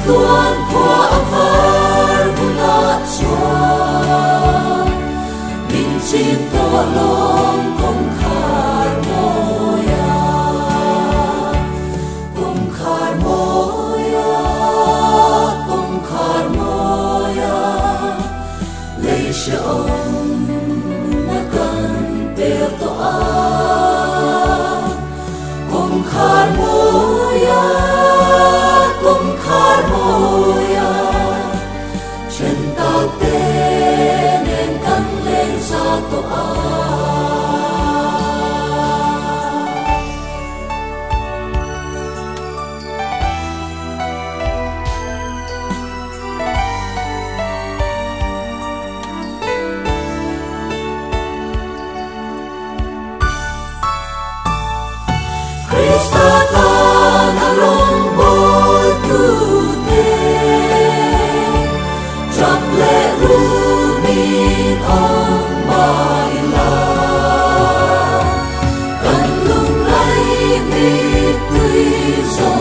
tuan khua avar buna chuan min chin to lom kong khar moya kong khar moya kong khar moya leisha om nakan per to a kong khar moya kong khar moya chen ta te nen kan len sa to a Krista ta na rong bol tu te trap le ru min ong mai la kan lung lai mi tui so